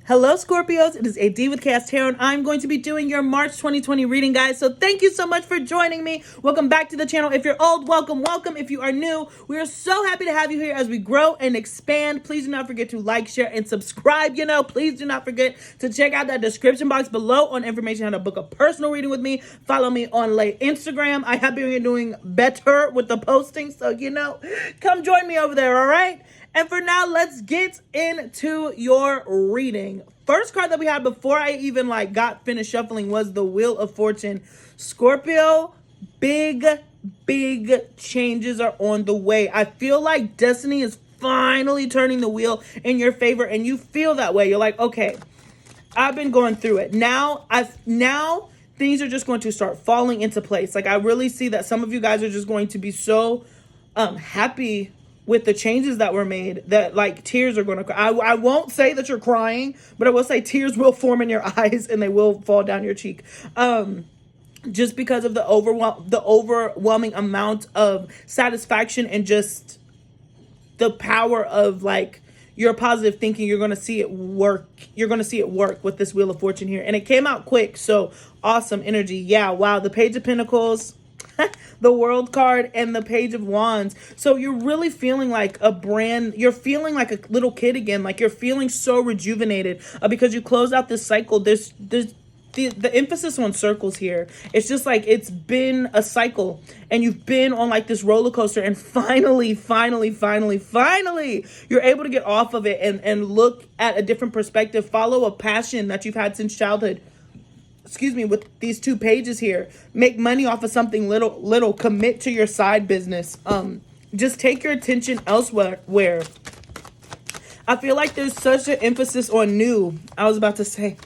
Hello, Scorpios. It is AD with kayxztarot, and I'm going to be doing your March 2020 reading, guys. So thank you so much for joining me. Welcome back to the channel. If you're old, welcome. If you are new, we are so happy to have you here as we grow and expand. Please do not forget to like, share, and subscribe. Please do not forget to check out that description box below on information how to book a personal reading with me. Follow me on Instagram. I have been doing better with the posting, so come join me over there, all right? And for now, let's get into your reading. First card that we had before I even got finished shuffling was the Wheel of Fortune. Scorpio, big changes are on the way. I feel like destiny is finally turning the wheel in your favor, and you feel that way. You're like, okay, I've been going through it. Now things are just going to start falling into place. I really see that some of you guys are just going to be so happy with the changes that were made that tears are going to cry. I won't say that you're crying, but I will say tears will form in your eyes and they will fall down your cheek. Just because of the overwhelming amount of satisfaction and just the power of your positive thinking. You're going to see it work. You're going to see it work with this Wheel of Fortune here. And it came out quick. So awesome energy. Yeah. Wow. The Page of Pentacles, the World card, and the Page of Wands. So you're really feeling you're feeling like a little kid again. You're feeling so rejuvenated because you closed out this cycle. There's the emphasis on circles here. It's just it's been a cycle and you've been on this roller coaster, and finally you're able to get off of it and look at a different perspective, follow a passion that you've had since childhood. Excuse me, with these two pages here. Make money off of something little. Commit to your side business. Just take your attention elsewhere. I feel like there's such an emphasis on new. I was about to say.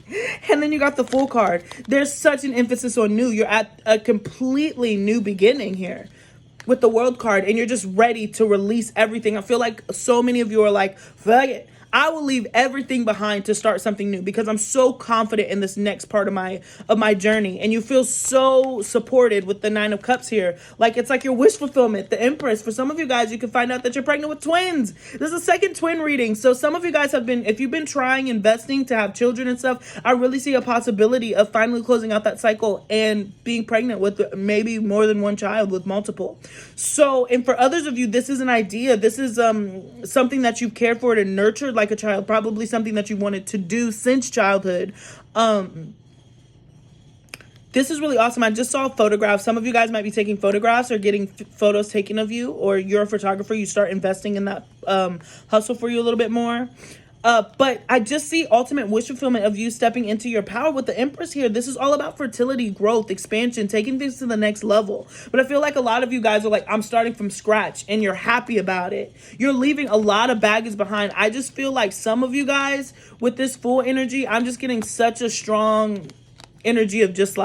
And then you got the Fool card. There's such an emphasis on new. You're at a completely new beginning here with the World card, and you're just ready to release everything. I feel like so many of you are like, fuck it, I will leave everything behind to start something new because I'm so confident in this next part of my journey. And you feel so supported with the Nine of Cups here. It's like your wish fulfillment, the Empress. For some of you guys, you can find out that you're pregnant with twins. This is a second twin reading. So some of you guys if you've been trying investing to have children and stuff, I really see a possibility of finally closing out that cycle and being pregnant with maybe more than one child, with multiple. So, and for others of you, this is an idea. This is something that you've cared for and nurtured like a child, probably something that you wanted to do since childhood. This is really awesome. I just saw photographs. Some of you guys might be taking photographs or getting photos taken of you, or you're a photographer. You start investing in that hustle for you a little bit more. But I just see ultimate wish fulfillment of you stepping into your power with the Empress here. This is all about fertility, growth, expansion, taking things to the next level. But I feel like a lot of you guys are like, I'm starting from scratch, and you're happy about it. You're leaving a lot of baggage behind. I just feel like some of you guys with this Fool energy, I'm just getting such a strong energy of just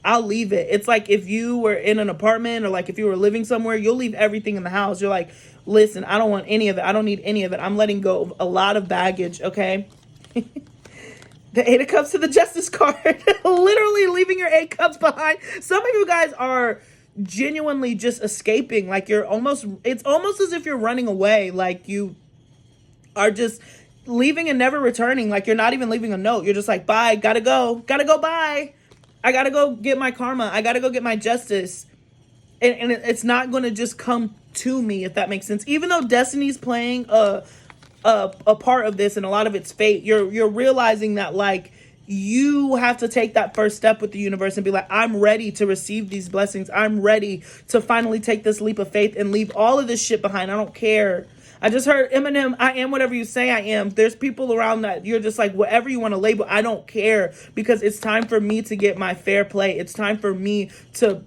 I'll leave it. It's like if you were in an apartment or if you were living somewhere, you'll leave everything in the house. You're like, listen, I don't want any of it. I don't need any of it. I'm letting go of a lot of baggage, okay? The Eight of Cups to the Justice card. Literally leaving your 8 cups behind. Some of you guys are genuinely just escaping. It's almost as if you're running away. You are just leaving and never returning. You're not even leaving a note. You're just like, bye, gotta go, bye. I gotta go get my karma. I gotta go get my justice. And it's not going to just come to me, if that makes sense. Even though destiny's playing a part of this and a lot of it's fate, you're realizing that you have to take that first step with the universe and be like, I'm ready to receive these blessings. I'm ready to finally take this leap of faith and leave all of this shit behind. I don't care. I just heard Eminem, I am whatever you say I am. There's people around that you're just like, whatever you want to label, I don't care, because it's time for me to get my fair play. It's time for me to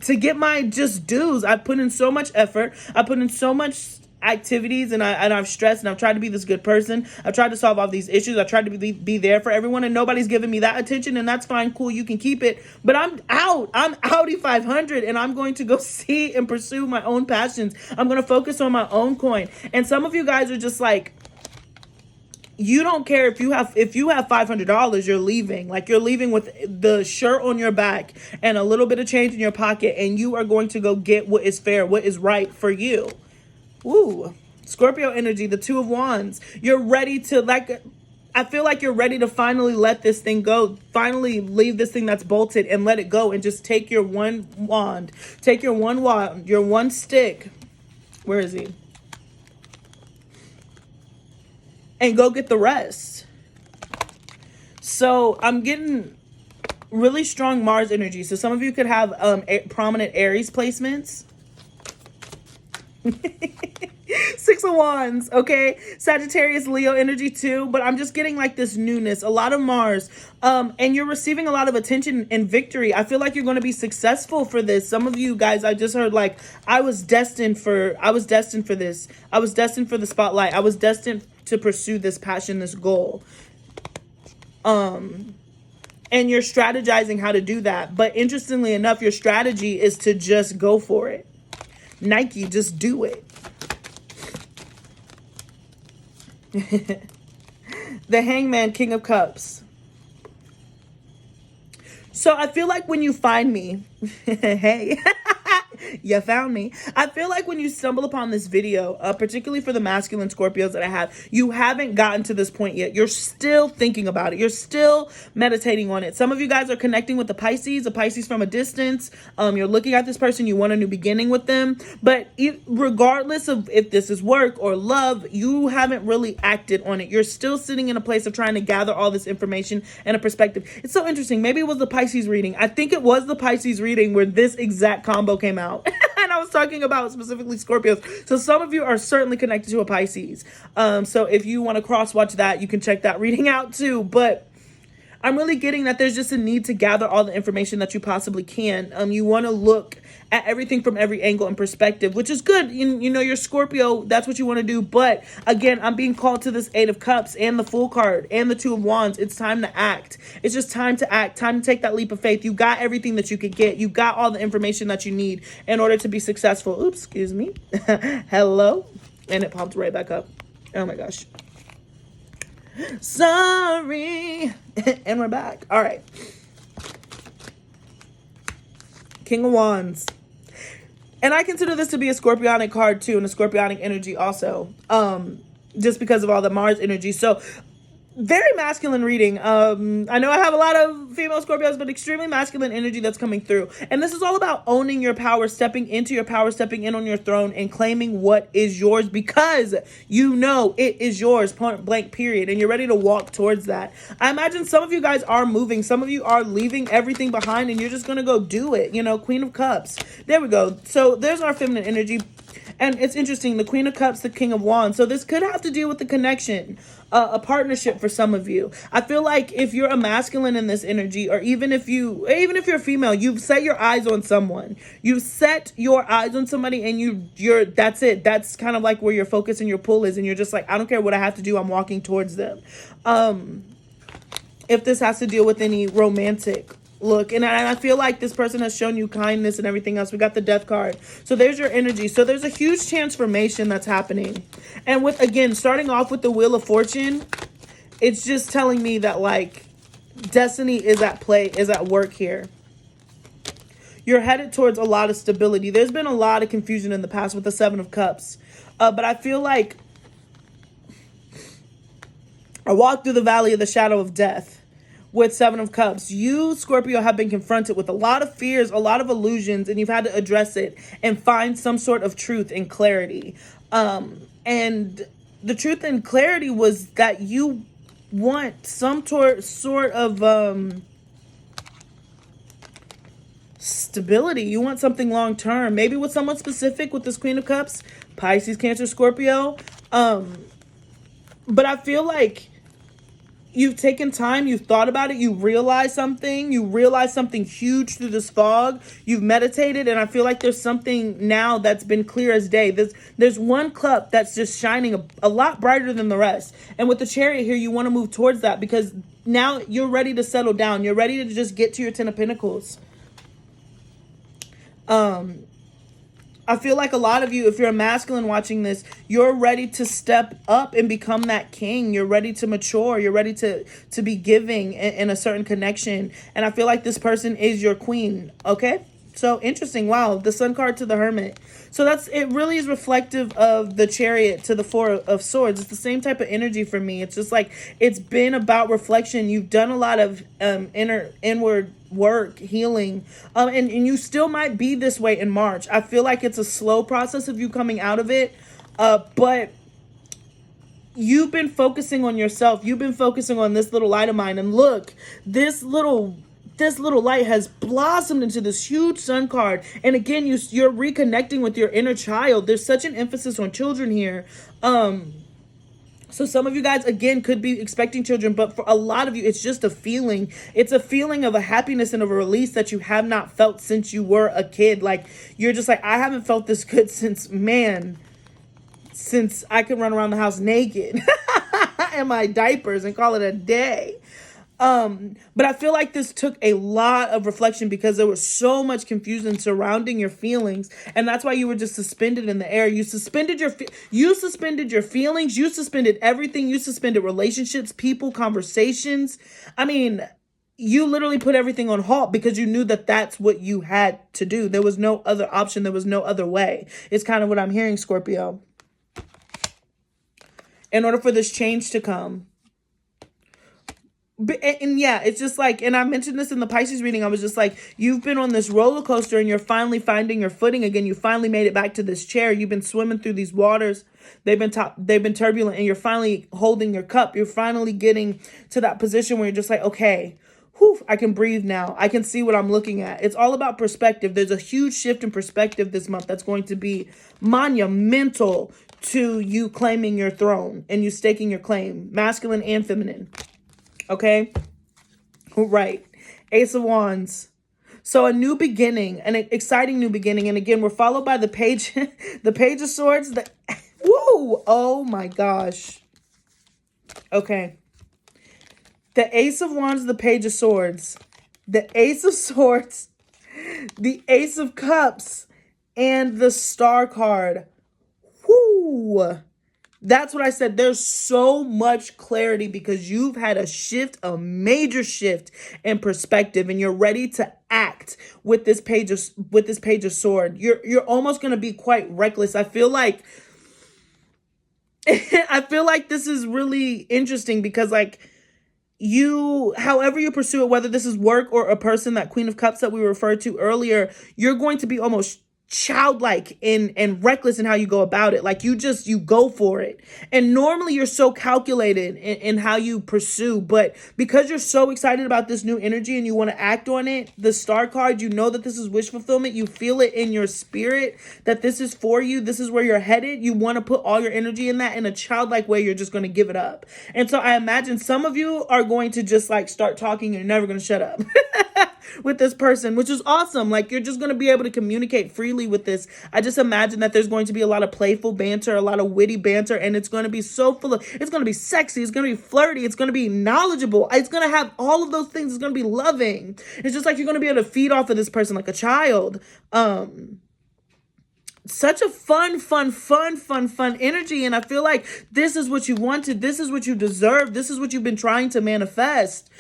get my just dues. I put in so much effort. I put in so much activities, and I've stressed, and I've tried to be this good person. I've tried to solve all these issues. I tried to be there for everyone, and nobody's giving me that attention, and that's fine, cool, you can keep it. But I'm outie 500, and I'm going to go see and pursue my own passions. I'm going to focus on my own coin. And some of you guys are just like, you don't care if you have $500, you're leaving. You're leaving with the shirt on your back and a little bit of change in your pocket, and you are going to go get what is fair, what is right for you. Ooh, Scorpio energy, the Two of Wands. You're ready to, like, I feel like you're ready to finally let this thing go. Finally leave this thing that's bolted and let it go and just take your one wand. Take your one wand, your one stick. Where is he? And go get the rest. So I'm getting really strong Mars energy. So some of you could have prominent Aries placements. Six of Wands, okay? Sagittarius, Leo energy too, but I'm just getting like this newness, a lot of Mars, and you're receiving a lot of attention and victory. I feel like you're going to be successful for this. Some of you guys, I just heard like, I was destined for this. I was destined for the spotlight. I was destined to pursue this passion, this goal. And you're strategizing how to do that. But interestingly enough, your strategy is to just go for it. Nike, just do it. The Hangman, King of Cups. So I feel like when you find me, hey, you found me. I feel like when you stumble upon this video, particularly for the masculine Scorpios that I have, you haven't gotten to this point yet. You're still thinking about it. You're still meditating on it. Some of you guys are connecting with a Pisces from a distance. You're looking at this person. You want a new beginning with them. But regardless of if this is work or love, you haven't really acted on it. You're still sitting in a place of trying to gather all this information and a perspective. It's so interesting. Maybe it was the Pisces reading. I think it was the Pisces reading where this exact combo came out. And I was talking about specifically Scorpios. So some of you are certainly connected to a Pisces. So if you want to cross watch that, you can check that reading out too. But I'm really getting that there's just a need to gather all the information that you possibly can. You want to look at everything from every angle and perspective, which is good. You know, you're Scorpio, that's what you want to do. But again, I'm being called to this Eight of Cups and the Fool card and the Two of Wands. It's time to act. It's just time to act, time to take that leap of faith. You got everything that you could get. You got all the information that you need in order to be successful. Oops, excuse me. Hello. And it popped right back up. Oh my gosh. Sorry. And we're back. All right. King of Wands. And I consider this to be a Scorpionic card too, and a Scorpionic energy also. Just because of all the Mars energy. So very masculine reading. I know I have a lot of female Scorpios, but extremely masculine energy that's coming through. And this is all about owning your power, stepping into your power, stepping in on your throne, and claiming what is yours because you know it is yours, point blank, period. And you're ready to walk towards that. I imagine some of you guys are moving. Some of you are leaving everything behind, and you're just going to go do it. You know, Queen of Cups. There we go. So there's our feminine energy. And it's interesting, the Queen of Cups, the King of Wands. So this could have to do with the connection, a partnership for some of you. I feel like if you're a masculine in this energy, or even if you're a female, you've set your eyes on someone. You've set your eyes on somebody, and that's it. That's kind of like where your focus and your pull is, and you're just like, I don't care what I have to do, I'm walking towards them. If this has to deal with any romantic look, and I feel like this person has shown you kindness and everything else. We got the Death card. So there's your energy. So there's a huge transformation that's happening. And with, again, starting off with the Wheel of Fortune, it's just telling me that, like, destiny is at play, is at work here. You're headed towards a lot of stability. There's been a lot of confusion in the past with the Seven of Cups. But I feel like I walked through the valley of the shadow of death. With Seven of Cups, you, Scorpio, have been confronted with a lot of fears, a lot of illusions, and you've had to address it and find some sort of truth and clarity. And the truth and clarity was that you want some sort of stability. You want something long-term, maybe with someone specific with this Queen of Cups, Pisces, Cancer, Scorpio. But I feel like you've taken time, you've thought about it, you realize something huge through this fog, you've meditated, and I feel like there's something now that's been clear as day. There's one cup that's just shining a lot brighter than the rest. And with the Chariot here, you want to move towards that because now you're ready to settle down. You're ready to just get to your Ten of Pentacles. I feel like a lot of you, if you're a masculine watching this, you're ready to step up and become that king. You're ready to mature. You're ready to be giving in a certain connection. And I feel like this person is your queen, okay? So interesting. Wow. The Sun card to the Hermit. So it really is reflective of the Chariot to the Four of Swords. It's the same type of energy for me. It's just like, it's been about reflection. You've done a lot of inward work, healing. And you still might be this way in March. I feel like it's a slow process of you coming out of it. But you've been focusing on yourself. You've been focusing on this little light of mine. And look, this little light has blossomed into this huge Sun card. And again, you're reconnecting with your inner child. There's such an emphasis on children here. So some of you guys, again, could be expecting children, but for a lot of you, it's just a feeling. It's a feeling of a happiness and of a release that you have not felt since you were a kid. Like, you're just like, I haven't felt this good since I could run around the house naked in my diapers and call it a day. But I feel like this took a lot of reflection because there was so much confusion surrounding your feelings. And that's why you were just suspended in the air. You suspended your feelings. You suspended everything. You suspended relationships, people, conversations. I mean, you literally put everything on halt because you knew that that's what you had to do. There was no other option. There was no other way. It's kind of what I'm hearing, Scorpio. In order for this change to come. And yeah, it's just like, and I mentioned this in the Pisces reading, I was just like, you've been on this roller coaster and you're finally finding your footing again. You finally made it back to this chair. You've been swimming through these waters. They've been turbulent, and you're finally holding your cup. You're finally getting to that position where you're just like, okay, whew, I can breathe now. I can see what I'm looking at. It's all about perspective. There's a huge shift in perspective this month that's going to be monumental to you claiming your throne and you staking your claim, masculine and feminine. Okay? Right. Ace of Wands. So a new beginning, an exciting new beginning. And again, we're followed by the Page, the Page of Swords. Woo! Oh my gosh. Okay. The Ace of Wands, the Page of Swords, the Ace of Swords, the Ace of Cups, and the Star card. Whoo! That's what I said. There's so much clarity because you've had a shift, a major shift in perspective, and you're ready to act with this page of sword. You're almost going to be quite reckless. I feel like this is really interesting because like however you pursue it, whether this is work or a person, that Queen of Cups that we referred to earlier, you're going to be almost childlike and reckless in how you go about it. Like you go for it. And normally you're so calculated in how you pursue, but because you're so excited about this new energy and you want to act on it, the Star card, you know that this is wish fulfillment. You feel it in your spirit that this is for you. This is where you're headed. You want to put all your energy in that. In a childlike way, you're just going to give it up. And so I imagine some of you are going to just like start talking. You're never going to shut up. With this person, which is awesome. Like you're just going to be able to communicate freely with this. I just imagine that there's going to be a lot of playful banter, a lot of witty banter, and it's going to be so it's going to be sexy, it's going to be flirty, it's going to be knowledgeable, it's going to have all of those things. It's going to be loving. It's just like you're going to be able to feed off of this person like a child. Such a fun energy. And I feel like this is what you wanted. This is what you deserve. This is what you've been trying to manifest.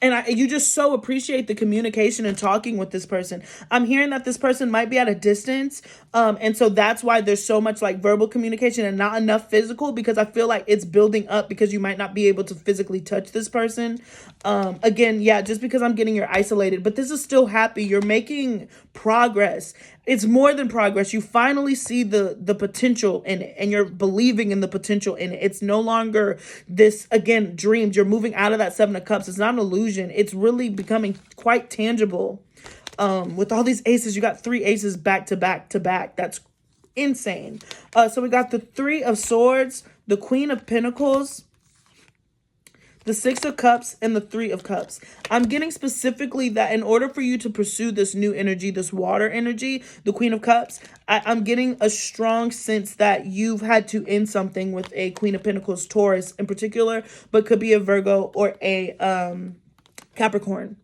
And you just so appreciate the communication and talking with this person. I'm hearing that this person might be at a distance. And so that's why there's so much like verbal communication and not enough physical, because I feel like it's building up because you might not be able to physically touch this person. Again, yeah, just because I'm getting you're isolated, but this is still happy. You're making progress. It's more than progress. You finally see the potential in it and you're believing in the potential in it. It's no longer this, again, dreams. You're moving out of that Seven of Cups. It's not an illusion. It's really becoming quite tangible. With all these aces, you got 3 aces back to back to back. That's insane. So we got the 3 of Swords, the Queen of Pentacles, the 6 of Cups, and the 3 of Cups. I'm getting specifically that in order for you to pursue this new energy, this water energy, the Queen of Cups, I'm getting a strong sense that you've had to end something with a Queen of Pentacles Taurus in particular, but could be a Virgo or a Capricorn.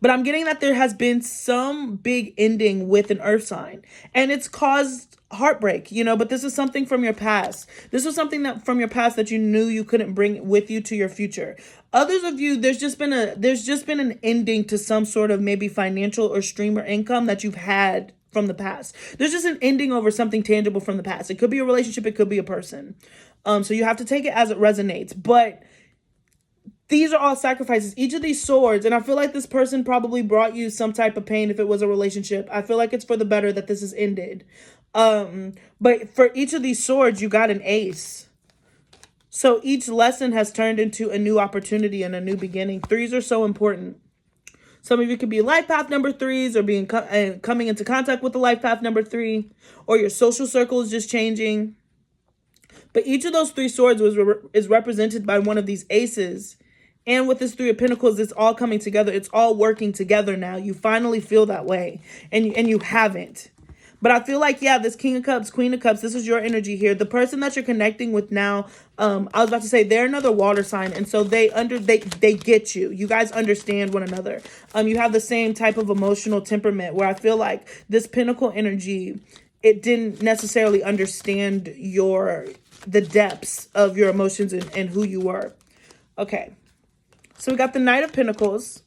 But I'm getting that there has been some big ending with an earth sign, and it's caused heartbreak, you know, but this is something from your past. This was something that from your past that you knew you couldn't bring with you to your future. Others of you, there's just been an ending to some sort of maybe financial or stream or income that you've had from the past. There's just an ending over something tangible from the past. It could be a relationship, it could be a person. So you have to take it as it resonates. But these are all sacrifices. Each of these swords, and I feel like this person probably brought you some type of pain if it was a relationship. I feel like it's for the better that this is ended. But for each of these swords, you got an ace. So each lesson has turned into a new opportunity and a new beginning. Threes are so important. Some of you could be life path number threes, or being coming into contact with the life path number 3, or your social circle is just changing. But each of those 3 swords is represented by one of these aces. And with this 3 of Pentacles, it's all coming together. It's all working together now. You finally feel that way, and you haven't. But I feel like, yeah, this King of Cups, Queen of Cups, this is your energy here. The person that you're connecting with now, I was about to say, they're another water sign. And so they get you. You guys understand one another. You have the same type of emotional temperament, where I feel like this Pentacle energy, it didn't necessarily understand the depths of your emotions and who you were. Okay. So we got the Knight of Pentacles,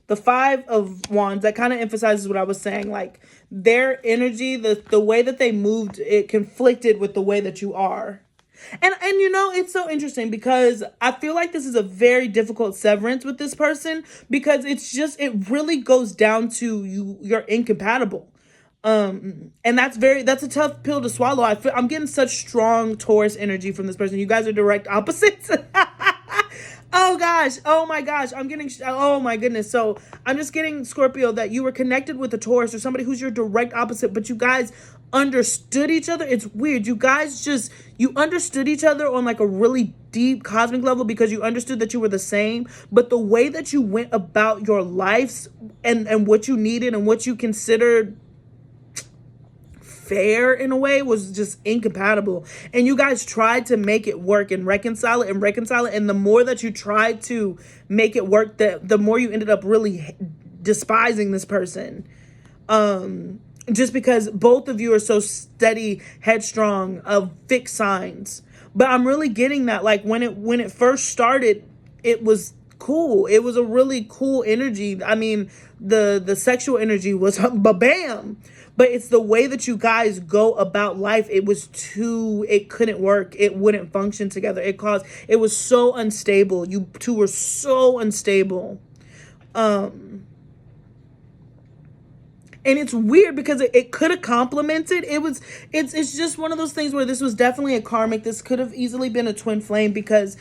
the 5 of Wands. That kind of emphasizes what I was saying. Like, their energy, the way that they moved, it conflicted with the way that you are. And you know, it's so interesting because I feel like this is a very difficult severance with this person, because it really goes down to you're incompatible. And that's a tough pill to swallow. I'm getting such strong Taurus energy from this person. You guys are direct opposites. Oh gosh. Oh my gosh. Oh my goodness. So I'm just getting, Scorpio, that you were connected with a Taurus or somebody who's your direct opposite, but you guys understood each other. It's weird. You guys you understood each other on like a really deep cosmic level, because you understood that you were the same, but the way that you went about your lives and what you needed and what you considered fair in a way was just incompatible. And you guys tried to make it work and reconcile it. And the more that you tried to make it work, the more you ended up really despising this person. Just because both of you are so steady, headstrong, of fixed signs. But I'm really getting that, like, when it first started, it was cool. It was a really cool energy. I mean, the sexual energy was bam. But it's the way that you guys go about life. It couldn't work. It wouldn't function together. It was so unstable. You two were so unstable. And it's weird because it could have complemented. It's just one of those things where this was definitely a karmic. This could have easily been a twin flame, because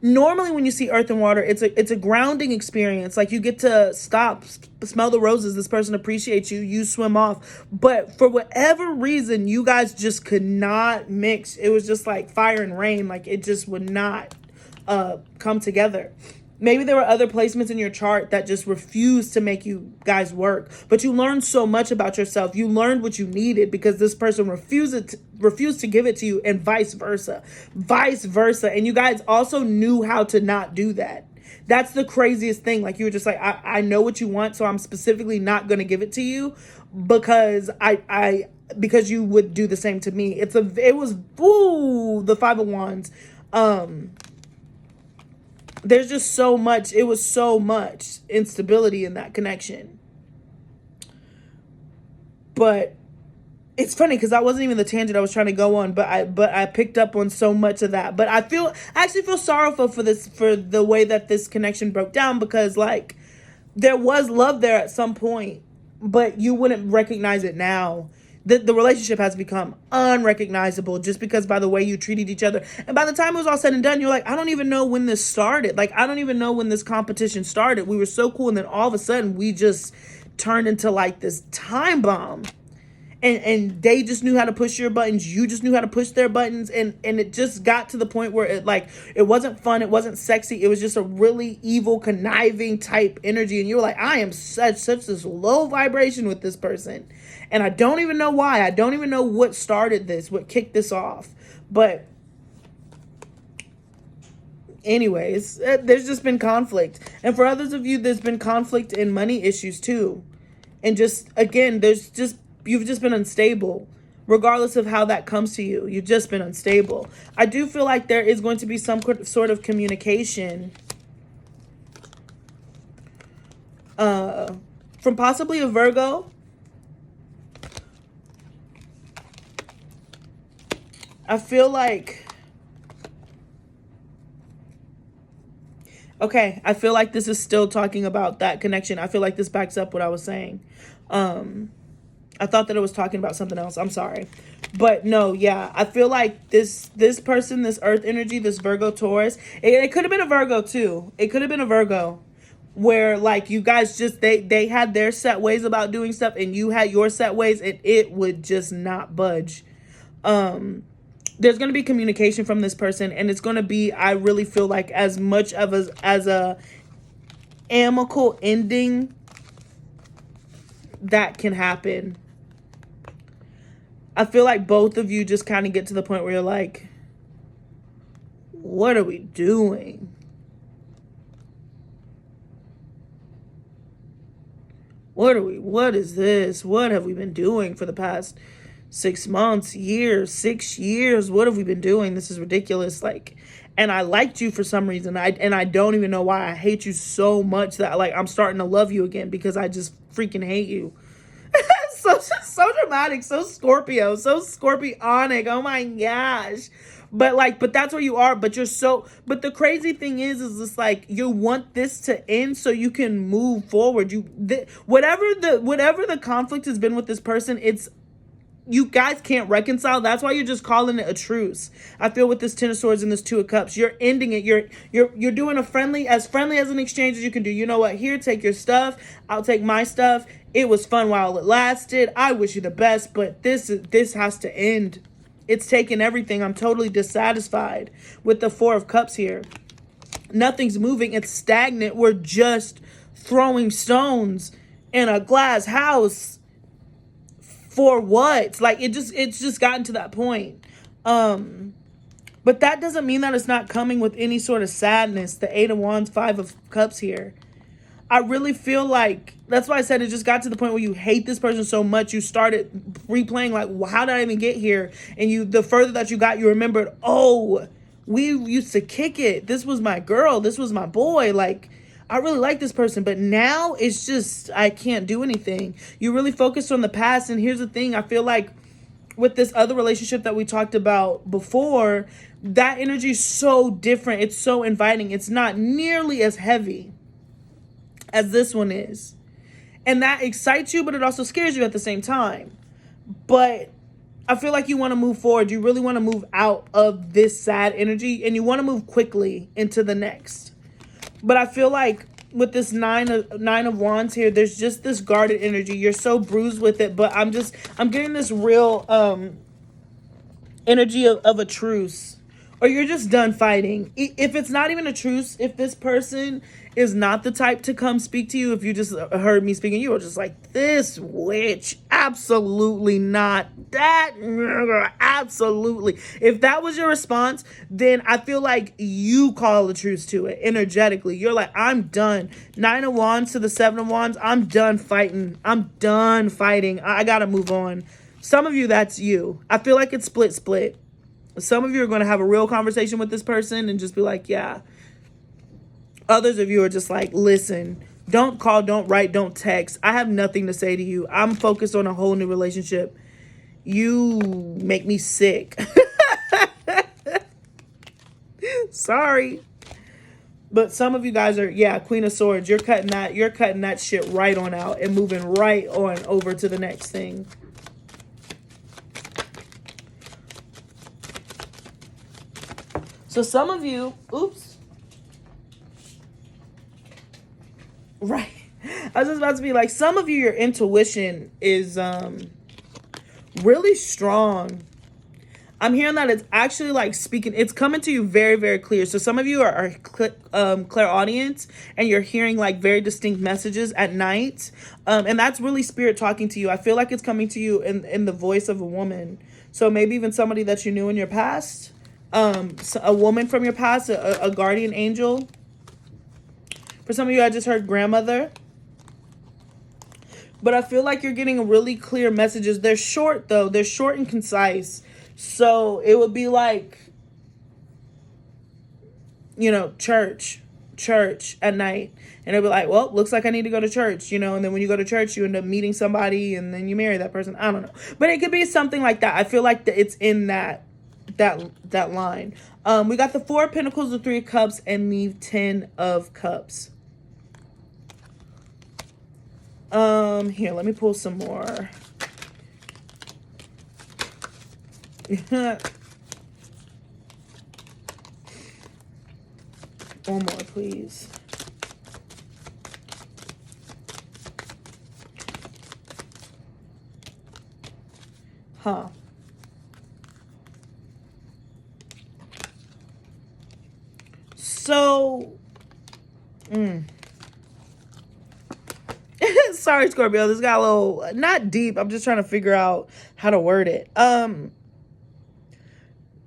normally when you see earth and water, it's a grounding experience. Like, you get to stop, smell the roses. This person appreciates you. You swim off. But for whatever reason, you guys just could not mix. It was just like fire and rain. Like, it just would not come together. Maybe there were other placements in your chart that just refused to make you guys work. But you learned so much about yourself. You learned what you needed because this person refused to give it to you, and vice versa. And you guys also knew how to not do that. That's the craziest thing. Like, you were just like, I know what you want, so I'm specifically not going to give it to you because because you would do the same to me. It was the 5 of Wands. There's just so much. It was so much instability in that connection. But it's funny because that wasn't even the tangent I was trying to go on, but I picked up on so much of that. But I actually feel sorrowful for the way that this connection broke down, because like, there was love there at some point, but you wouldn't recognize it now. The relationship has become unrecognizable just because by the way you treated each other. And by the time it was all said and done, you're like, I don't even know when this started. Like, I don't even know when this competition started. We were so cool, and then all of a sudden we just turned into like this time bomb. And they just knew how to push your buttons. You just knew how to push their buttons. And it just got to the point where it wasn't fun. It wasn't sexy. It was just a really evil, conniving type energy. And you were like, I am such this low vibration with this person. And I don't even know why. I don't even know what started this, what kicked this off. But Anyways, there's just been conflict. And for others of you, there's been conflict in money issues too. And just, again, you've just been unstable. Regardless of how that comes to you, you've just been unstable. I do feel like there is going to be some sort of communication from possibly a Virgo. I feel like, okay, I feel like this is still talking about that connection. I feel like this backs up what I was saying. I thought that it was talking about something else. I'm sorry. But no, yeah. I feel like this person, this earth energy, this Virgo Taurus, it could have been a Virgo too. It could have been a Virgo where like you guys just, they had their set ways about doing stuff and you had your set ways and it would just not budge. There's going to be communication from this person and it's going to be, I really feel like as much of as a amicable ending that can happen. I feel like both of you just kind of get to the point where you're like, what are we doing? What is this? What have we been doing for the past 6 months, years, 6 years? What have we been doing? This is ridiculous. Like, and I liked you for some reason. I don't even know why. I hate you so much that like I'm starting to love you again because I just freaking hate you. so dramatic, so Scorpio, so Scorpionic. Oh my gosh. But that's where you are. But the crazy thing is it's like you want this to end so you can move forward. Whatever the conflict has been with this person, you guys can't reconcile. That's why you're just calling it a truce. I feel with this Ten of Swords and this Two of Cups, you're ending it. You're doing friendly as an exchange as you can do. You know what? Here, take your stuff. I'll take my stuff. It was fun while it lasted. I wish you the best, but this has to end. It's taken everything. I'm totally dissatisfied with the Four of Cups here. Nothing's moving. It's stagnant. We're just throwing stones in a glass house. For what? Like it's just gotten to that point. But that doesn't mean that it's not coming with any sort of sadness. The Eight of Wands, Five of Cups here. I really feel like that's why I said it just got to the point where you hate this person so much you started replaying like, well, how did I even get here? And the further that you got, you remembered, oh, we used to kick it. This was my girl. This was my boy. Like, I really like this person, but now it's just, I can't do anything. You really focused on the past. And here's the thing. I feel like with this other relationship that we talked about before, that energy is so different. It's so inviting. It's not nearly as heavy as this one is. And that excites you, but it also scares you at the same time. But I feel like you want to move forward. You really want to move out of this sad energy and you want to move quickly into the next. But I feel like with this nine of Wands here, there's just this guarded energy. You're so bruised with it, but I'm getting this real energy of a truce. Or you're just done fighting. If it's not even a truce, if this person is not the type to come speak to you, if you just heard me speaking, you were just like, this witch, absolutely not. That, absolutely. If that was your response, then I feel like you call a truce to it energetically. You're like, I'm done. Nine of Wands to the Seven of Wands, I'm done fighting. I'm done fighting. I gotta move on. Some of you, that's you. I feel like it's split. Some of you are going to have a real conversation with this person and just be like, yeah. Others of you are just like, listen, don't call, don't write, don't text. I have nothing to say to you. I'm focused on a whole new relationship. You make me sick. Sorry. But some of you guys are, yeah, Queen of Swords. You're cutting that shit right on out and moving right on over to the next thing. So some of you, oops. Right. I was just about to be like, some of you, your intuition is really strong. I'm hearing that it's actually like speaking, it's coming to you very, very clear. So some of you are clairaudience and you're hearing like very distinct messages at night. And that's really spirit talking to you. I feel like it's coming to you in the voice of a woman. So maybe even somebody that you knew in your past. So a woman from your past, a guardian angel. For some of you, I just heard grandmother. But I feel like you're getting really clear messages. They're short, though. They're short and concise. So it would be like, you know, church at night. And it'll be like, well, looks like I need to go to church, you know. And then when you go to church, you end up meeting somebody and then you marry that person. I don't know. But it could be something like that. I feel like it's in that line. We got the 4 of Pentacles, the 3 of Cups, and the 10 of Cups. Here, let me pull some more. One more, please. Huh. So, sorry, Scorpio, this got a little, not deep. I'm just trying to figure out how to word it.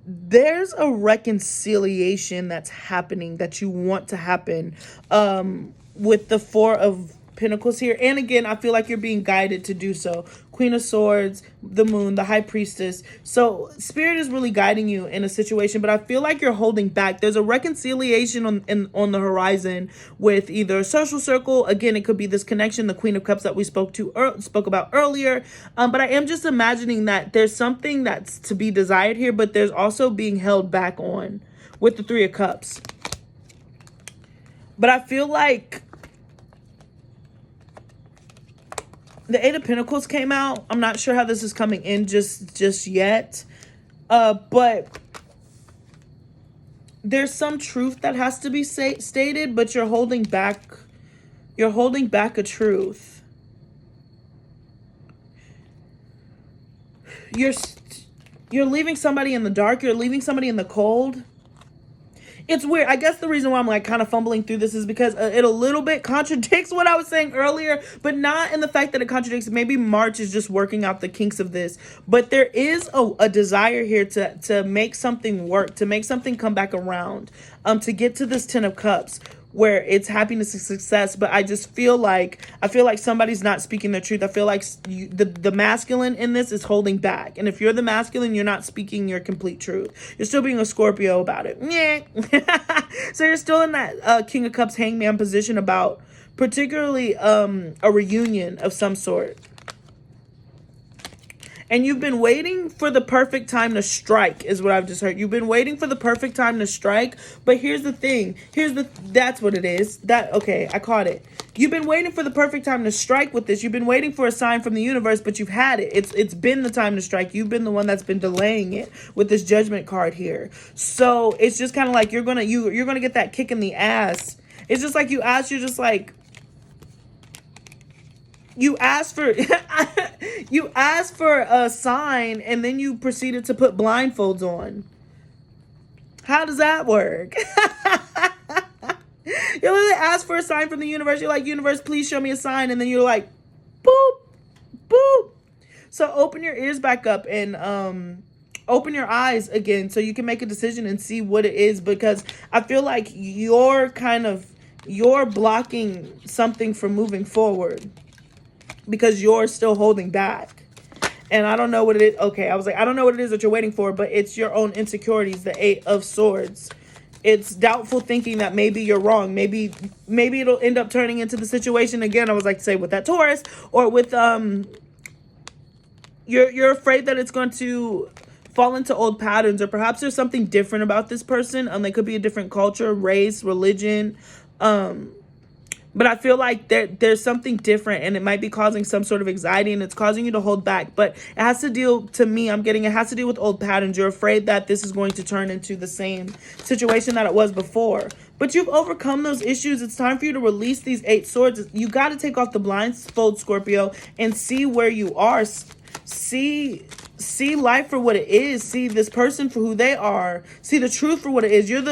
There's a reconciliation that's happening that you want to happen with the 4 of Pentacles here. And again, I feel like you're being guided to do so. Queen of Swords, the Moon, the High Priestess. So Spirit is really guiding you in a situation, but I feel like you're holding back. There's a reconciliation on the horizon with either a social circle. Again, it could be this connection, the Queen of Cups that we spoke about earlier. But I am just imagining that there's something that's to be desired here, but there's also being held back on with the 3 of Cups. But I feel like the 8 of Pentacles came out. I'm not sure how this is coming in just yet. But there's some truth that has to be stated, but you're holding back. You're holding back a truth. You're leaving somebody in the dark. You're leaving somebody in the cold. It's weird. I guess the reason why I'm like kind of fumbling through this is because it a little bit contradicts what I was saying earlier, but not in the fact that it contradicts. Maybe March is just working out the kinks of this, but there is a desire here to make something work, to make something come back around, to get to this 10 of Cups where it's happiness and success. But I just feel like somebody's not speaking the truth. I feel like the masculine in this is holding back. And if you're the masculine, you're not speaking your complete truth. You're still being a Scorpio about it. Yeah. So you're still in that King of Cups hangman position about particularly a reunion of some sort. And you've been waiting for the perfect time to strike is what I've just heard. You've been waiting for the perfect time to strike. But here's the thing. That's what it is. Okay, I caught it. You've been waiting for the perfect time to strike with this. You've been waiting for a sign from the universe, but you've had it. It's been the time to strike. You've been the one that's been delaying it with this Judgment card here. So it's just kind of like you're gonna get that kick in the ass. It's just like you're just like, you asked for a sign and then you proceeded to put blindfolds on. How does that work? You literally asked for a sign from the universe. You're like, universe, please show me a sign. And then you're like, boop, boop. So open your ears back up and open your eyes again so you can make a decision and see what it is, because I feel like you're blocking something from moving forward, because you're still holding back. And I don't know what it is. Okay, I was like, I don't know what it is that you're waiting for, but it's your own insecurities, the 8 of Swords. It's doubtful thinking that maybe you're wrong. Maybe it'll end up turning into the situation again. I was like to say with that Taurus, or with you're afraid that it's going to fall into old patterns, or perhaps there's something different about this person. They could be a different culture, race, religion, but I feel like there's something different, and it might be causing some sort of anxiety, and it's causing you to hold back. But it has to deal, to me, it has to deal with old patterns. You're afraid that this is going to turn into the same situation that it was before. But you've overcome those issues. It's time for you to release these 8 swords. You got to take off the blindfold, Scorpio, and see where you are. See life for what it is. See this person for who they are. See the truth for what it is. You're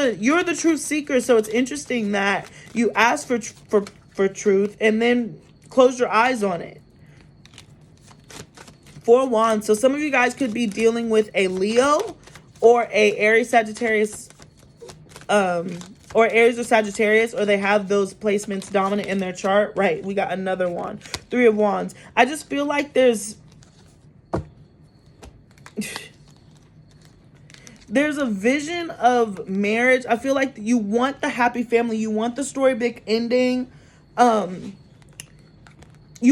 the truth seeker. So it's interesting that you ask for truth and then close your eyes on it. 4 of Wands. So some of you guys could be dealing with a Leo or a Aries, Sagittarius, or Aries or Sagittarius, or they have those placements dominant in their chart, right? We got another one. 3 of Wands. I just feel like there's a vision of marriage. I feel like you want the happy family. You want the story big ending. You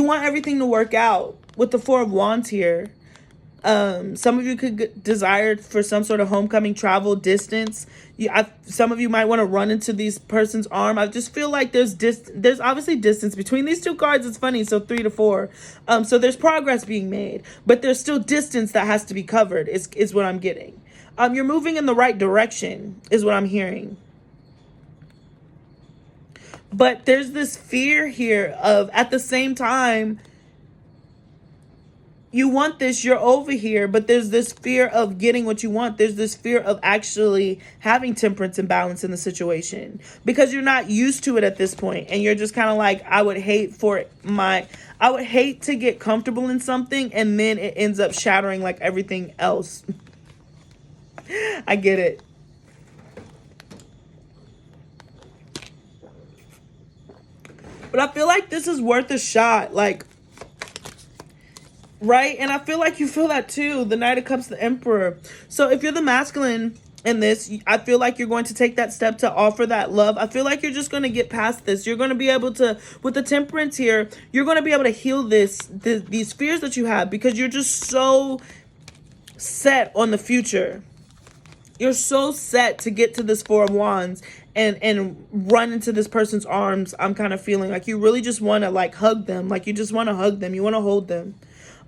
want everything to work out with the 4 of Wands here. Some of you could desire for some sort of homecoming, travel, distance. Some of you might want to run into this person's arm. I just feel like there's obviously distance between these 2 cards. It's funny. So 3 to 4. So there's progress being made, but there's still distance that has to be covered is what I'm getting. You're moving in the right direction is what I'm hearing. But there's this fear here of, at the same time, you want this, you're over here, but there's this fear of getting what you want. There's this fear of actually having temperance and balance in the situation because you're not used to it at this point. And you're just kind of like, I would hate to get comfortable in something and then it ends up shattering like everything else. I get it. But I feel like this is worth a shot. Like, right? And I feel like you feel that too. The Knight of Cups, the Emperor. So if you're the masculine in this, I feel like you're going to take that step to offer that love. I feel like you're just going to get past this. You're going to be able to, with the Temperance here, you're going to be able to heal these fears that you have because you're just so set on the future. You're so set to get to this 4 of Wands and run into this person's arms. I'm kind of feeling like you really just want to like hug them. Like you just want to hug them. You want to hold them.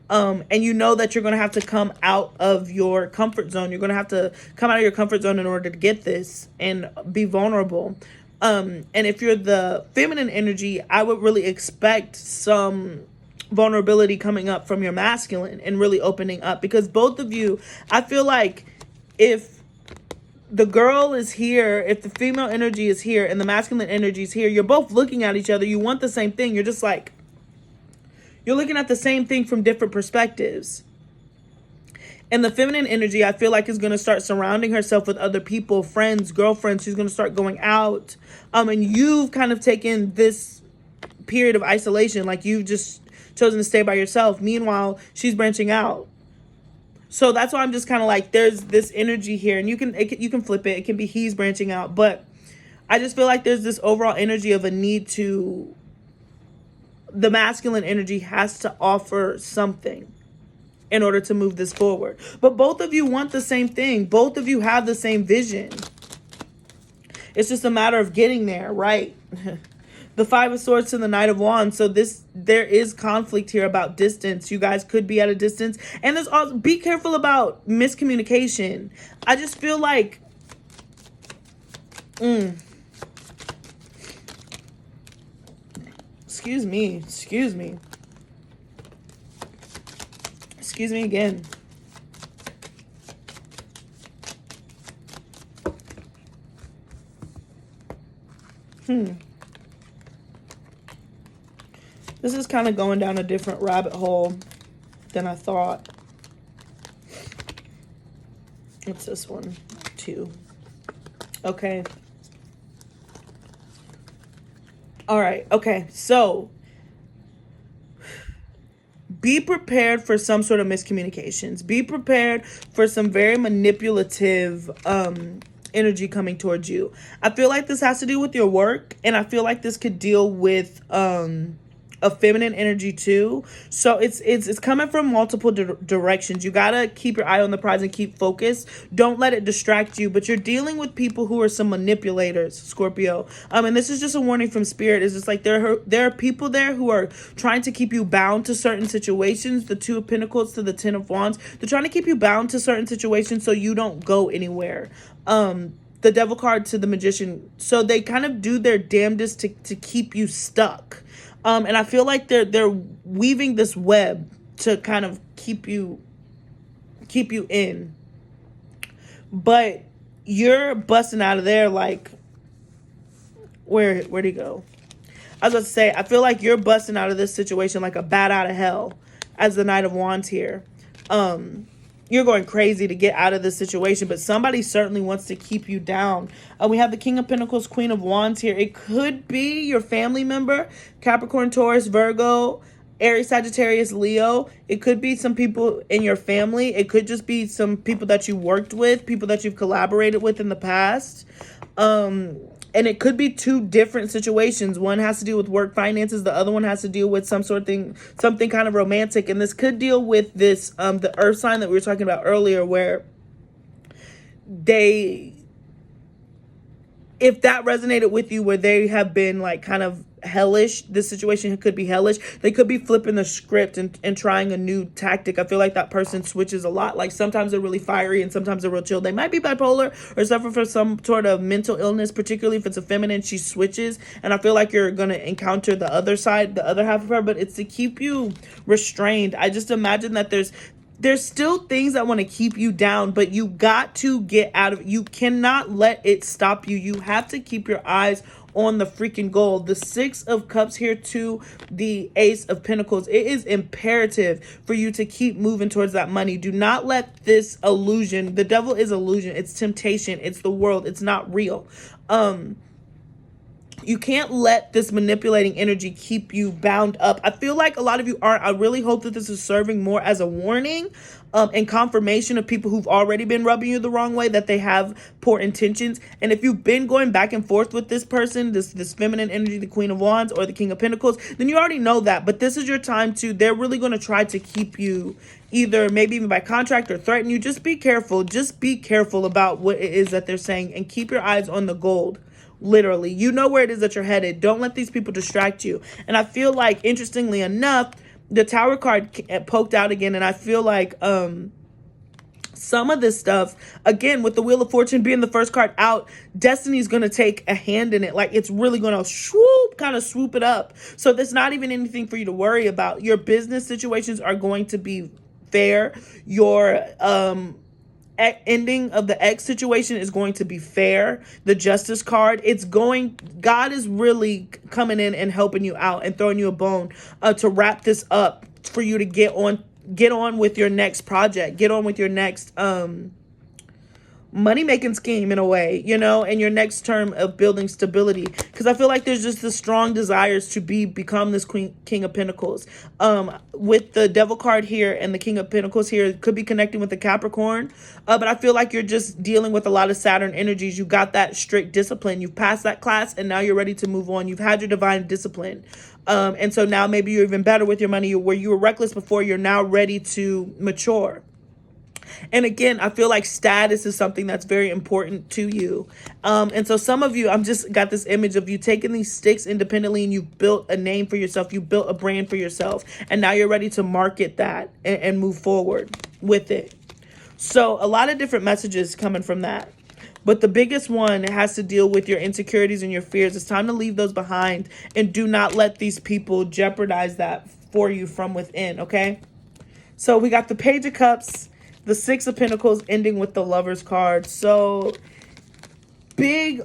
And you know that you're going to have to come out of your comfort zone. You're going to have to come out of your comfort zone in order to get this and be vulnerable. And if you're the feminine energy, I would really expect some vulnerability coming up from your masculine and really opening up, because both of you, I feel like if the girl is here, if the female energy is here and the masculine energy is here, you're both looking at each other. You want the same thing. You're just like, you're looking at the same thing from different perspectives. And the feminine energy, I feel like, is going to start surrounding herself with other people, friends, girlfriends. She's going to start going out. And you've kind of taken this period of isolation. Like you've just chosen to stay by yourself. Meanwhile, she's branching out. So that's why I'm just kind of like, there's this energy here, and you can flip it. It can be he's branching out, but I just feel like there's this overall energy of a need to, the masculine energy has to offer something in order to move this forward. But both of you want the same thing. Both of you have the same vision. It's just a matter of getting there, right? The 5 of Swords to the Knight of Wands. So there is conflict here about distance. You guys could be at a distance. And there's also, be careful about miscommunication. I just feel like, excuse me again. This is kind of going down a different rabbit hole than I thought. It's this one, 2. Okay. All right. Okay. So be prepared for some sort of miscommunications. Be prepared for some very manipulative energy coming towards you. I feel like this has to do with your work, and I feel like this could deal with a feminine energy too. So it's coming from multiple directions. You gotta keep your eye on the prize and keep focused. Don't let it distract you. But you're dealing with people who are some manipulators, Scorpio. And this is just a warning from Spirit. It's just like there are people there who are trying to keep you bound to certain situations. The 2 of Pentacles to the 10 of Wands. They're trying to keep you bound to certain situations so you don't go anywhere. The Devil card to the Magician. So they kind of do their damnedest to keep you stuck. And I feel like they're weaving this web to kind of keep you in. But you're busting out of there like, where'd he go? I was about to say, I feel like you're busting out of this situation like a bat out of hell as the Knight of Wands here. And you're going crazy to get out of this situation, but somebody certainly wants to keep you down. We have the King of Pentacles, Queen of Wands here. It could be your family member, Capricorn, Taurus, Virgo, Aries, Sagittarius, Leo. It could be some people in your family. It could just be some people that you worked with, people that you've collaborated with in the past. And it could be two different situations. One has to deal with work, finances. The other one has to deal with something kind of romantic. And this could deal with this, the earth sign that we were talking about earlier, where if that resonated with you, where they have been like kind of hellish, this situation could be hellish. They could be flipping the script and trying a new tactic. I feel like that person switches a lot. Like sometimes they're really fiery and sometimes they're real chill. They might be bipolar or suffer from some sort of mental illness, particularly if it's a feminine. She switches, and I feel like you're going to encounter the other side, the other half of her, but it's to keep you restrained. I just imagine that there's still things that want to keep you down, but you got to get out of it. You cannot let it stop you. You have to keep your eyes on the freaking goal. The Six of Cups here to the Ace of Pentacles. It is imperative for you to keep moving towards that money. Do not let this illusion, the devil is illusion. It's temptation. It's the world. It's not real. You can't let this manipulating energy keep you bound up. I feel like a lot of you aren't. I really hope that this is serving more as a warning and confirmation of people who've already been rubbing you the wrong way, that they have poor intentions. And if you've been going back and forth with this person, this feminine energy, the Queen of Wands or the King of Pentacles, then you already know that. But this is your time to, they're really going to try to keep you either maybe even by contract or threaten you. Just be careful. Just be careful about what it is that they're saying and keep your eyes on the gold. Literally, you know where it is that you're headed. Don't let these people distract you. And I feel like, interestingly enough, the Tower card poked out again, and I feel like some of this stuff, again, with the Wheel of Fortune being the first card out, Destiny's going to take a hand in it. Like, it's really going to kind of swoop it up. So there's not even anything for you to worry about. Your business situations are going to be fair. Your ending of the ex situation is going to be fair. The Justice card, God is really coming in and helping you out and throwing you a bone to wrap this up for you to get on with your next project, get on with your next money-making scheme in a way, and your next term of building stability. Because I feel like there's just the strong desires to become this King of Pentacles. With the Devil card here and the King of Pentacles here, it could be connecting with the Capricorn. But I feel like you're just dealing with a lot of Saturn energies. You got that strict discipline. You've passed that class and now you're ready to move on. You've had your divine discipline. And so now maybe you're even better with your money. Where you were reckless before, you're now ready to mature. And again, I feel like status is something that's very important to you. And so some of you, I'm just got this image of you taking these sticks independently and you've built a name for yourself. You built a brand for yourself. And now you're ready to market that and move forward with it. So a lot of different messages coming from that. But the biggest one has to deal with your insecurities and your fears. It's time to leave those behind and do not let these people jeopardize that for you from within, okay? So we got the Page of Cups, the Six of Pentacles ending with the Lovers card. So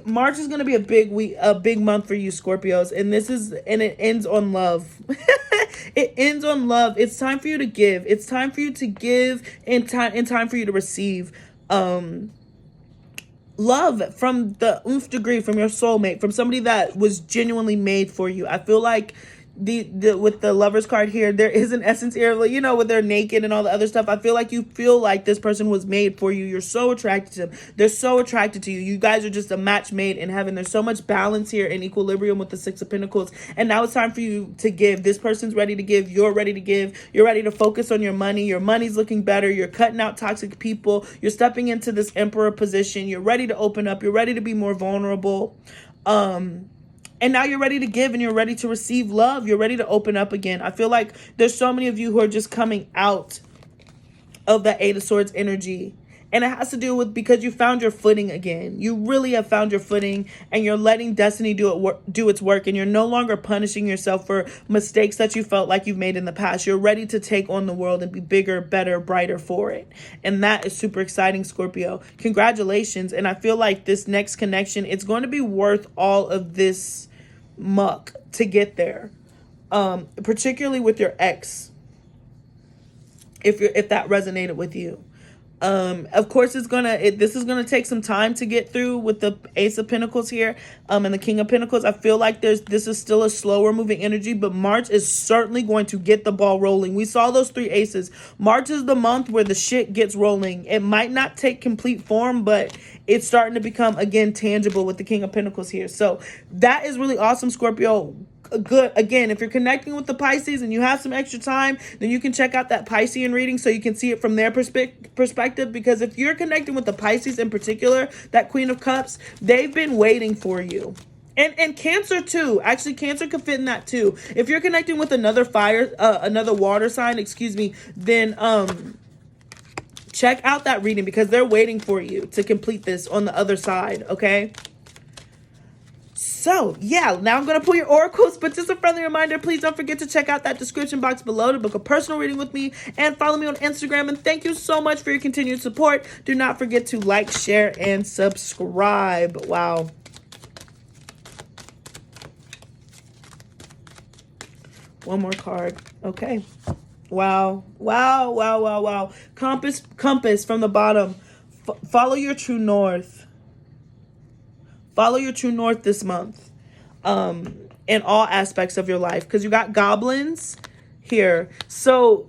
March is going to be a big week, a big month for you Scorpios. And it ends on love. It ends on love. It's time for you to give. It's time for you to give and time for you to receive. Love from the nth degree, from your soulmate, from somebody that was genuinely made for you. I feel like with the Lovers card here, there is an essence here, where they're naked and all the other stuff. I feel like you feel like this person was made for you. You're so attracted to them. They're so attracted to you. You guys are just a match made in heaven. There's so much balance here and equilibrium with the Six of Pentacles. And now it's time for you to give. This person's ready to give. You're ready to give. You're ready to focus on your money. Your money's looking better. You're cutting out toxic people. You're stepping into this Emperor position. You're ready to open up. You're ready to be more vulnerable. And now you're ready to give and you're ready to receive love. You're ready to open up again. I feel like there's so many of you who are just coming out of that Eight of Swords energy. And it has to do with because you found your footing again. You really have found your footing and you're letting destiny do its work. And you're no longer punishing yourself for mistakes that you felt like you've made in the past. You're ready to take on the world and be bigger, better, brighter for it. And that is super exciting, Scorpio. Congratulations. And I feel like this next connection, it's going to be worth all of this muck to get there. Particularly with your ex. If that resonated with you. Of course, this is gonna take some time to get through with the Ace of Pentacles here, and the King of Pentacles. I feel like this is still a slower moving energy, but March is certainly going to get the ball rolling. We saw those 3 aces. March is the month where the shit gets rolling. It might not take complete form, but it's starting to become, again, tangible with the King of Pentacles here. So that is really awesome, Scorpio. Good. Again, if you're connecting with the Pisces and you have some extra time, then you can check out that Piscean reading so you can see it from their perspective. Because if you're connecting with the Pisces in particular, that Queen of Cups, they've been waiting for you. And Cancer too. Actually, Cancer could fit in that too. If you're connecting with another another water sign, excuse me, then check out that reading because they're waiting for you to complete this on the other side. Okay. So, yeah, now I'm going to pull your oracles, but just a friendly reminder, please don't forget to check out that description box below to book a personal reading with me and follow me on Instagram. And thank you so much for your continued support. Do not forget to like, share, and subscribe. Wow. One more card. Okay. Wow. Wow, wow, wow, wow. Compass from the bottom. Follow your true north. Follow your true north this month, in all aspects of your life, because you got goblins here. So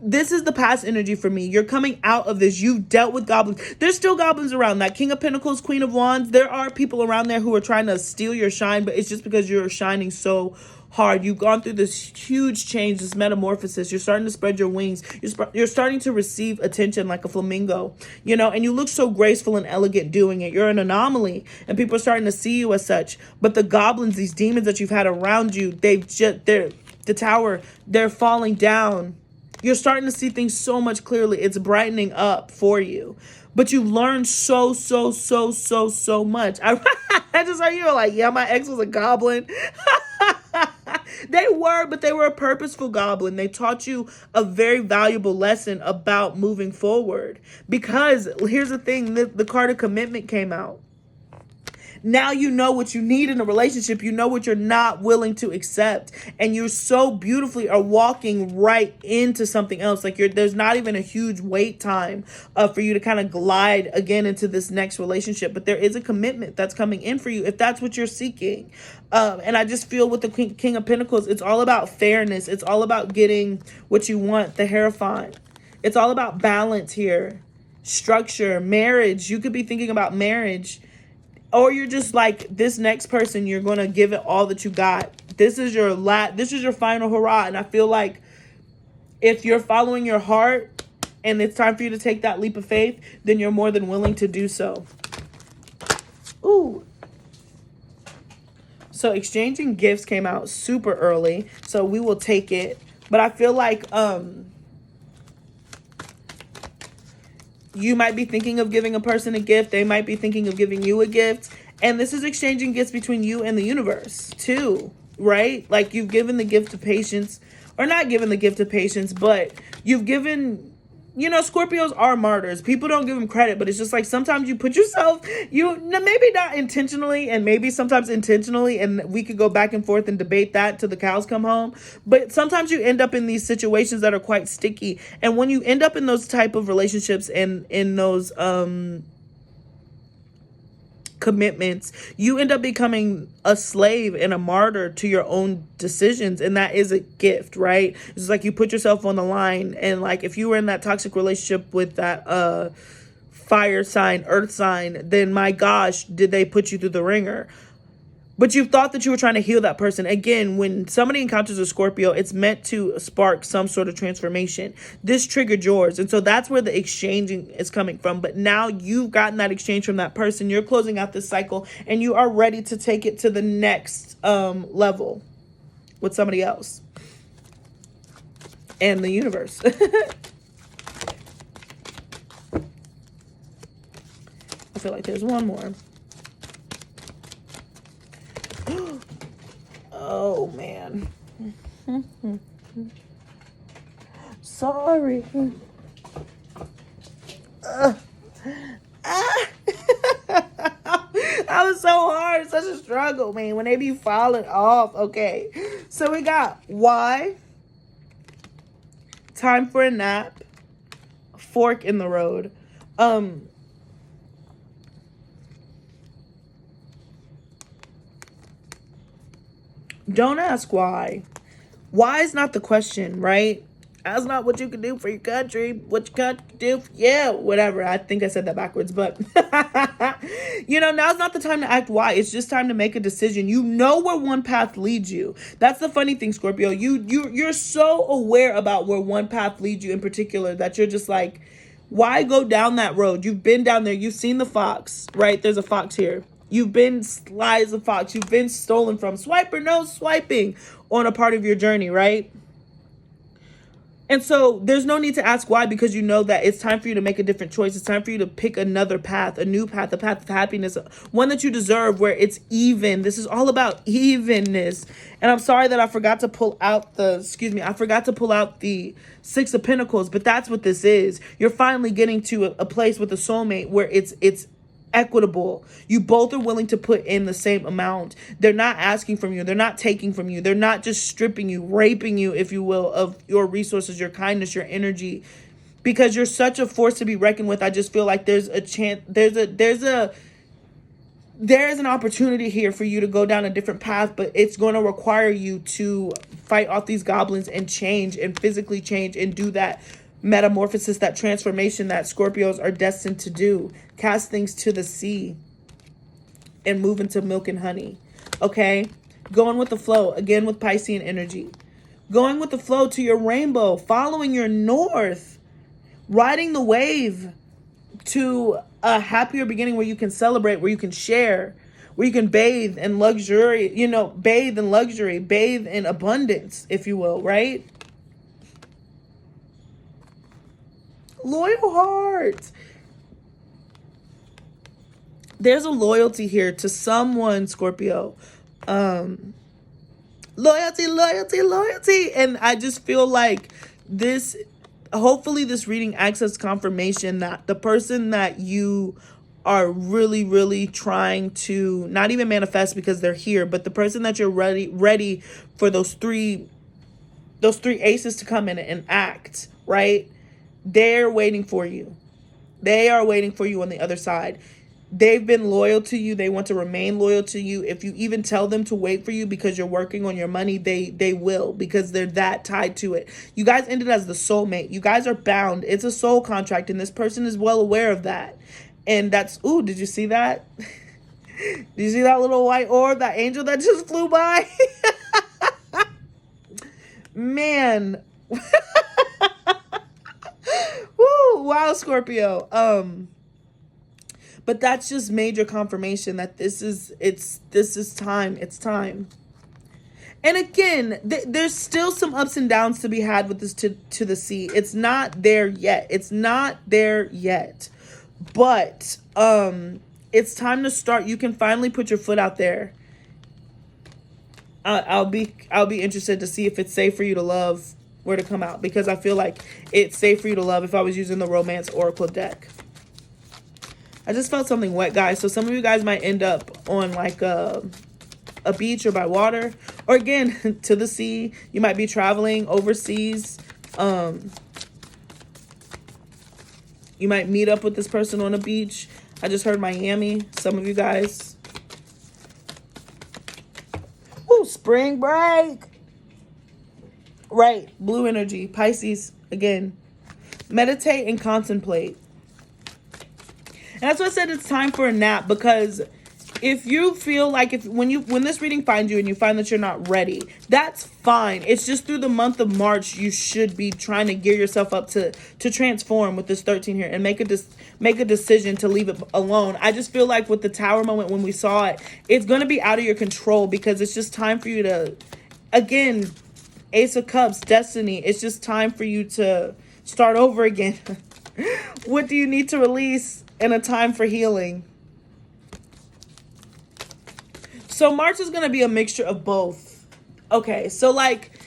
this is the past energy for me. You're coming out of this. You've dealt with goblins. There's still goblins around. That King of Pentacles, Queen of Wands. There are people around there who are trying to steal your shine, but it's just because you're shining so hard. You've gone through this huge change, this metamorphosis. You're starting to spread your wings. You're starting to receive attention like a flamingo, you know, and you look so graceful and elegant doing it. You're an anomaly, and people are starting to see you as such. But the goblins, these demons that you've had around you, the tower, they're falling down. You're starting to see things so much clearly. It's brightening up for you. But you learned so much. I just heard you were like, yeah, my ex was a goblin. They were, but they were a purposeful goblin. They taught you a very valuable lesson about moving forward. Because here's the thing, the card of commitment came out. Now you know what you need in a relationship. You know what you're not willing to accept. And you're so beautifully are walking right into something else. Like there's not even a huge wait time for you to kind of glide again into this next relationship. But there is a commitment that's coming in for you if that's what you're seeking. And I just feel with the King of Pentacles, it's all about fairness. It's all about getting what you want, the Hierophant. It's all about balance here. Structure, marriage. You could be thinking about marriage. Or you're just like, this next person, you're going to give it all that you got. This is your final hurrah. And I feel like if you're following your heart and it's time for you to take that leap of faith, then you're more than willing to do so. Ooh. So exchanging gifts came out super early. So we will take it. But I feel like you might be thinking of giving a person a gift. They might be thinking of giving you a gift. And this is exchanging gifts between you and the universe too, right? Like you've given the gift of patience, or not given the gift of patience, but you've given, you know, Scorpios are martyrs. People don't give them credit, but it's just like sometimes you put yourself, maybe not intentionally and maybe sometimes intentionally, and we could go back and forth and debate that till the cows come home. But sometimes you end up in these situations that are quite sticky. And when you end up in those type of relationships and in those commitments, you end up becoming a slave and a martyr to your own decisions, and that is a gift, right? It's like you put yourself on the line, and like if you were in that toxic relationship with that fire sign, earth sign, then my gosh, did they put you through the ringer? But you thought that you were trying to heal that person. Again, when somebody encounters a Scorpio, it's meant to spark some sort of transformation. This triggered yours. And so that's where the exchanging is coming from. But now you've gotten that exchange from that person. You're closing out this cycle and you are ready to take it to the next level with somebody else and the universe. I feel like there's one more. Oh, man. Sorry. That was so hard. Such a struggle, man. When they be falling off. Okay. So we got Y. Time for a nap. fork in the road. Don't ask why. Why is not the question, right? That's not what you can do for your country. What your country can do for, yeah, whatever. I think I said that backwards, but you know, now's not the time to act why. It's just time to make a decision. You know where one path leads you. That's the funny thing, Scorpio. You're so aware about where one path leads you in particular that you're just like, why go down that road? You've been down there. You've seen the fox, right? There's a fox here. You've been sly as a fox. You've been stolen from. Swipe or no swiping on a part of your journey, right? And so there's no need to ask why, because you know that it's time for you to make a different choice. It's time for you to pick another path, a new path, a path of happiness, one that you deserve, where it's even. This is all about evenness. And I'm sorry that I forgot to pull out the, I forgot to pull out the Six of Pentacles, but that's what this is. You're finally getting to a place with a soulmate where it's equitable. You both are willing to put in the same amount. They're not asking from you. They're not taking from you. They're not just stripping you, raping you, if you will, of your resources, your kindness, your energy, because you're such a force to be reckoned with. I just feel like there's a chance, there is an opportunity here for you to go down a different path, but it's going to require you to fight off these goblins and change, and physically change, and do that metamorphosis, that transformation that Scorpios are destined to do. Cast things to the sea and move into milk and honey. Okay? Going with the flow. Again, with Piscean energy. Going with the flow to your rainbow. Following your north. Riding the wave to a happier beginning where you can celebrate, where you can share, where you can bathe in luxury, bathe in luxury, bathe in abundance, if you will, right? Loyal heart. There's a loyalty here to someone, Scorpio. Loyalty. And I just feel like this, hopefully this reading acts as confirmation that the person that you are really, really trying to not even manifest because they're here, but the person that you're ready for those three aces to come in and act, right? They're waiting for you. They are waiting for you on the other side. They've been loyal to you. They want to remain loyal to you. If you even tell them to wait for you because you're working on your money, they will, because they're that tied to it. You guys ended as the soulmate. You guys are bound. It's a soul contract, and this person is well aware of that. And that's, ooh, did you see that? Did you see that little white orb, that angel that just flew by? Man. Woo, wow, Scorpio. But that's just major confirmation that this is time. It's time. And again, there's still some ups and downs to be had with this to the sea. It's not there yet. But it's time to start. You can finally put your foot out there. I'll be interested to see if it's safe for you to love where to come out, because I feel like it's safe for you to love if I was using the Romance Oracle deck. I just felt something wet, guys. So some of you guys might end up on like a beach or by water, or again, to the sea. You might be traveling overseas. You might meet up with this person on a beach. I just heard Miami. Some of you guys. Woo, spring break. Right, blue energy, Pisces, again. Meditate and contemplate. And that's why I said it's time for a nap, because if you feel like when this reading finds you and you find that you're not ready, that's fine. It's just through the month of March you should be trying to gear yourself up to transform with this 13 here and make a decision to leave it alone. I just feel like with the Tower moment when we saw it, it's going to be out of your control, because it's just time for you to, again, Ace of Cups, destiny. It's just time for you to start over again. What do you need to release in a time for healing? So March is going to be a mixture of both. Okay, so like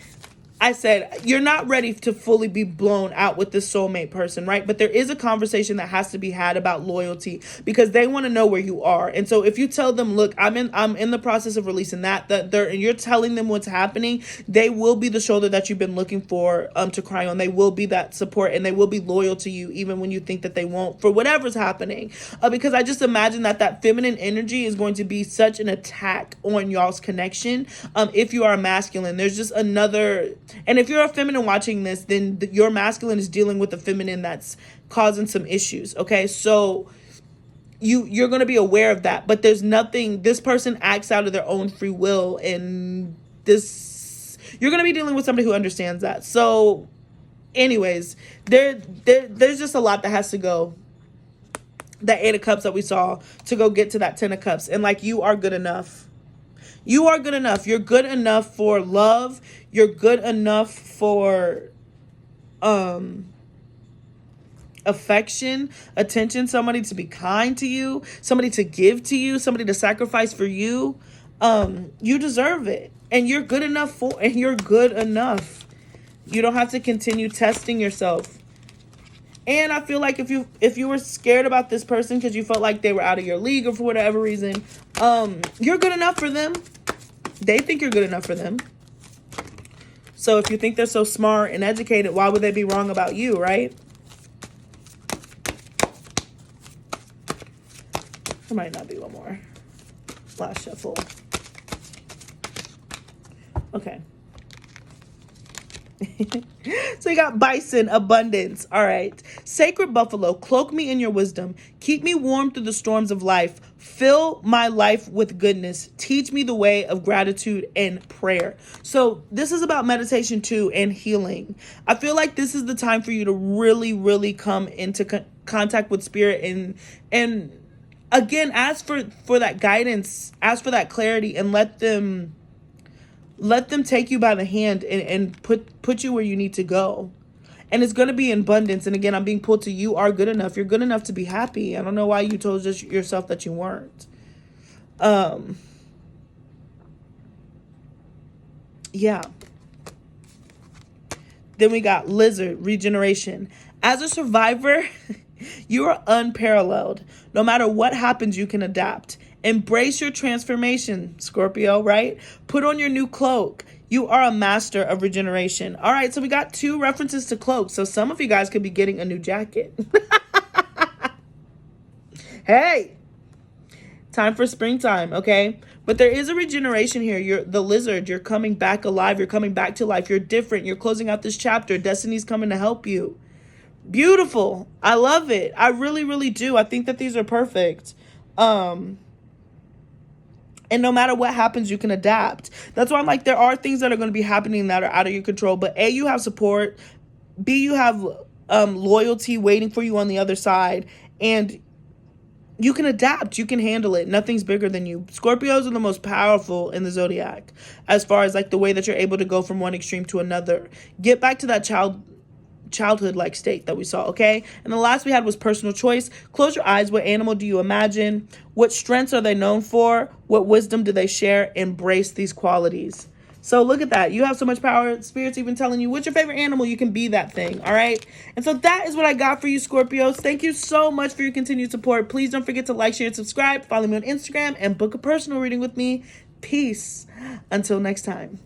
I said, you're not ready to fully be blown out with this soulmate person, right? But there is a conversation that has to be had about loyalty, because they want to know where you are. And so if you tell them, look, I'm in the process of releasing that they're, and you're telling them what's happening, they will be the shoulder that you've been looking for to cry on. They will be that support, and they will be loyal to you even when you think that they won't, for whatever's happening. Because I just imagine that feminine energy is going to be such an attack on y'all's connection. If you are a masculine, there's just another. And if you're a feminine watching this, then your masculine is dealing with the feminine that's causing some issues. Okay, so you're going to be aware of that. But there's nothing. This person acts out of their own free will, and this, you're going to be dealing with somebody who understands that. So, anyways, there's just a lot that has to go. That 8 of Cups that we saw to go get to that 10 of Cups, and like, you are good enough. You are good enough. You're good enough for love. You're good enough for affection, attention, somebody to be kind to you, somebody to give to you, somebody to sacrifice for you. You deserve it. And you're good enough and you're good enough. You don't have to continue testing yourself. And I feel like if you were scared about this person because you felt like they were out of your league or for whatever reason, you're good enough for them. They think you're good enough for them. So if you think they're so smart and educated, why would they be wrong about you, right? There might not be one more. Last shuffle. Okay. So you got bison, abundance. All right. Sacred buffalo, cloak me in your wisdom. Keep me warm through the storms of life. Fill my life with goodness. Teach me the way of gratitude and prayer. So this is about meditation too, and healing. I feel like this is the time for you to really, really come into contact with spirit, and again, ask for that guidance, ask for that clarity, and let them take you by the hand and put you where you need to go. And it's going to be in abundance. And again, I'm being pulled to, you are good enough. You're good enough to be happy. I don't know why you told yourself that you weren't. Yeah. Then we got lizard, regeneration. As a survivor, you are unparalleled. No matter what happens, you can adapt. Embrace your transformation, Scorpio, right? Put on your new cloak. You are a master of regeneration. All right, so we got 2 references to cloaks. So some of you guys could be getting a new jacket. Hey, time for springtime, okay? But there is a regeneration here. You're the lizard. You're coming back alive. You're coming back to life. You're different. You're closing out this chapter. Destiny's coming to help you. Beautiful. I love it. I really, really do. I think that these are perfect. And no matter what happens, you can adapt. That's why I'm like, there are things that are going to be happening that are out of your control. But A, you have support. B, you have loyalty waiting for you on the other side. And you can adapt. You can handle it. Nothing's bigger than you. Scorpios are the most powerful in the Zodiac, as far as like the way that you're able to go from one extreme to another. Get back to that childhood-like state that we saw, okay? And the last we had was personal choice. Close your eyes. What animal do you imagine? What strengths are they known for? What wisdom do they share? Embrace these qualities. So look at that. You have so much power. Spirit's even telling you, what's your favorite animal? You can be that thing, all right? And so that is what I got for you, Scorpios. Thank you so much for your continued support. Please don't forget to like, share, and subscribe. Follow me on Instagram and book a personal reading with me. Peace. Until next time.